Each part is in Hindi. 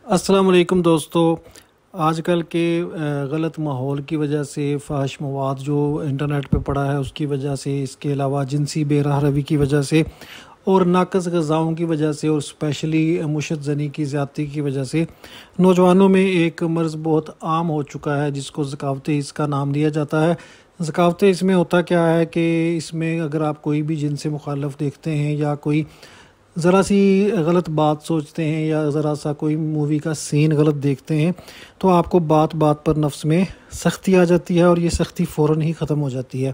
अस्सलाम वालेकुम दोस्तों। आजकल के गलत माहौल की वजह से फ़ाहिश मवाद जो इंटरनेट पे पड़ा है उसकी वजह से, इसके अलावा जिनसी बेरहरवी की वजह से और नाकस ग़िज़ाओं की वजह से और स्पेशली मुशत ज़नी की ज़्यादती की वजह से नौजवानों में एक मर्ज़ बहुत आम हो चुका है जिसको ज़कावत इसका नाम दिया जाता है। ज़कावत इसमें होता क्या है कि इसमें अगर आप कोई भी जिनसे मुखालफ देखते हैं या कोई ज़रा सी गलत बात सोचते हैं या ज़रा सा कोई मूवी का सीन गलत देखते हैं तो आपको बात बात पर नफ्स में सख्ती आ जाती है और ये सख्ती फ़ौरन ही ख़त्म हो जाती है।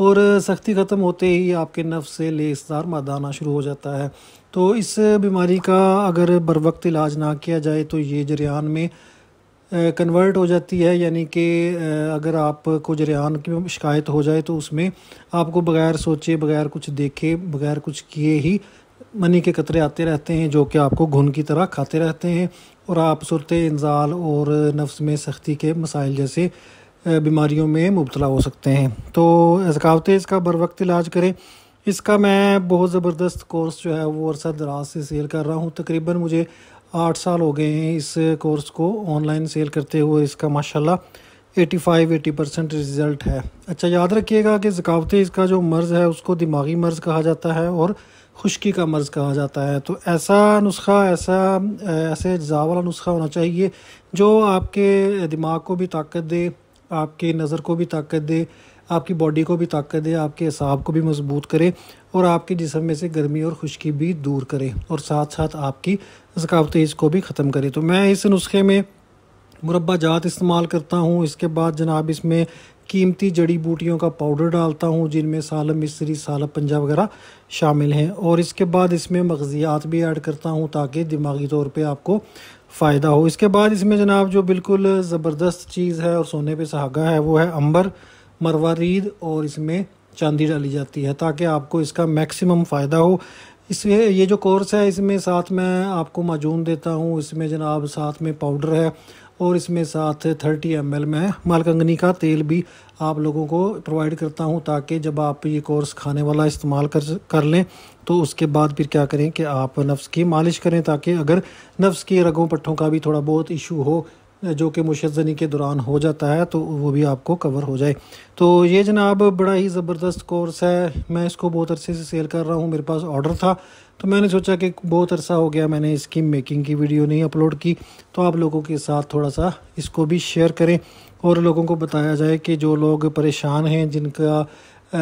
और सख्ती ख़त्म होते ही आपके नफ्स से लेसदार मादा आना शुरू हो जाता है। तो इस बीमारी का अगर बर वक्त इलाज ना किया जाए तो ये जरियान में कन्वर्ट हो जाती है, यानी कि अगर आपको जरियान की शिकायत हो जाए तो उसमें आपको बग़ैर सोचे, बग़ैर कुछ देखे, बग़ैर कुछ किए ही मनी के कतरे आते रहते हैं जो कि आपको घुन की तरह खाते रहते हैं और आप सूरत इंजाल और नफ्स में सख्ती के मसाइल जैसे बीमारियों में मुब्तला हो सकते हैं। तो ज़कावत इसका बर वक्त इलाज करें। इसका मैं बहुत ज़बरदस्त कोर्स जो है वो अरसा दराज से सेल कर रहा हूँ। तकरीबन मुझे 8 साल हो गए हैं इस कोर्स को ऑनलाइन सेल करते हुए। इसका माशाल्लाह 85-80% रिज़ल्ट है। अच्छा, याद रखिएगा कि ज़कावत इसका जो मर्ज़ है उसको दिमागी मर्ज़ कहा जाता है और खुश्की का मर्ज़ कहा जाता है। तो ऐसा नुस्खा, ऐसे अज्जा वाला नुस्खा होना चाहिए जो आपके दिमाग को भी ताकत दे, आपके नज़र को भी ताकत दे, आपकी बॉडी को भी ताकत दे, आपके असाब को भी मजबूत करे और आपके जिस्म में से गर्मी और खुश्की भी दूर करे और साथ साथ आपकी ज़कावत को भी ख़त्म करे। तो मैं इस नुस्खे में मुरब्बा जात इस्तेमाल करता हूँ। इसके बाद जनाब इसमें कीमती जड़ी बूटियों का पाउडर डालता हूँ जिनमें सालब मिस्री, सालब पंजा वगैरह शामिल हैं। और इसके बाद इसमें मग़ज़ियात भी ऐड करता हूँ ताकि दिमागी तौर पे आपको फ़ायदा हो। इसके बाद इसमें जनाब जो बिल्कुल ज़बरदस्त चीज़ है और सोने पे सुहागा है वो है अंबर, मरवारीद और इसमें चांदी डाली जाती है ताकि आपको इसका मैक्सिमम फ़ायदा हो। इसमें ये जो कोर्स है इसमें साथ मैं आपको माजून देता हूँ, इसमें जनाब साथ में पाउडर है और इसमें साथ 30 ml मैं मालकंगनी का तेल भी आप लोगों को प्रोवाइड करता हूँ ताकि जब आप ये कोर्स खाने वाला इस्तेमाल कर लें तो उसके बाद फिर क्या करें कि आप नफ्स की मालिश करें ताकि अगर नफ्स की रगों पट्ठों का भी थोड़ा बहुत इशू हो जो कि मुशज़्ज़नी के दौरान हो जाता है तो वो भी आपको कवर हो जाए। तो ये जनाब बड़ा ही ज़बरदस्त कोर्स है। मैं इसको बहुत अरसे से सेल कर रहा हूँ। मेरे पास ऑर्डर था तो मैंने सोचा कि बहुत अरसा हो गया मैंने इसकी मेकिंग की वीडियो नहीं अपलोड की, तो आप लोगों के साथ थोड़ा सा इसको भी शेयर करें और लोगों को बताया जाए कि जो लोग परेशान हैं,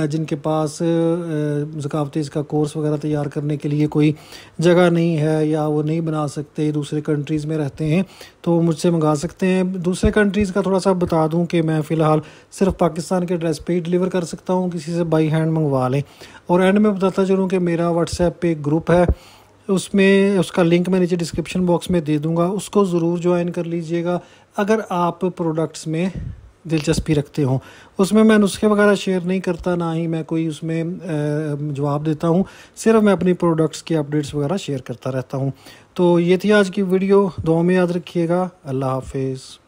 जिनके पास ज़कावत इसका कोर्स वगैरह तैयार करने के लिए कोई जगह नहीं है या वो नहीं बना सकते, दूसरे कंट्रीज़ में रहते हैं, तो मुझसे मंगा सकते हैं। दूसरे कंट्रीज़ का थोड़ा सा बता दूं कि मैं फ़िलहाल सिर्फ पाकिस्तान के एड्रेस पे ही डिलीवर कर सकता हूं, किसी से बाई हैंड मंगवा लें। और एंड में बताता चलूँ कि मेरा व्हाट्सएप पे एक ग्रुप है, उसमें उसका लिंक मैं नीचे डिस्क्रिप्शन बॉक्स में दे दूँगा, उसको ज़रूर ज्वाइन कर लीजिएगा अगर आप प्रोडक्ट्स में दिलचस्पी रखते हों। उसमें मैं नुस्खे वगैरह शेयर नहीं करता, ना ही मैं कोई उसमें जवाब देता हूँ, सिर्फ मैं अपनी प्रोडक्ट्स की अपडेट्स वगैरह शेयर करता रहता हूँ। तो ये थी आज की वीडियो, दुआ में याद रखिएगा। अल्लाह हाफिज़।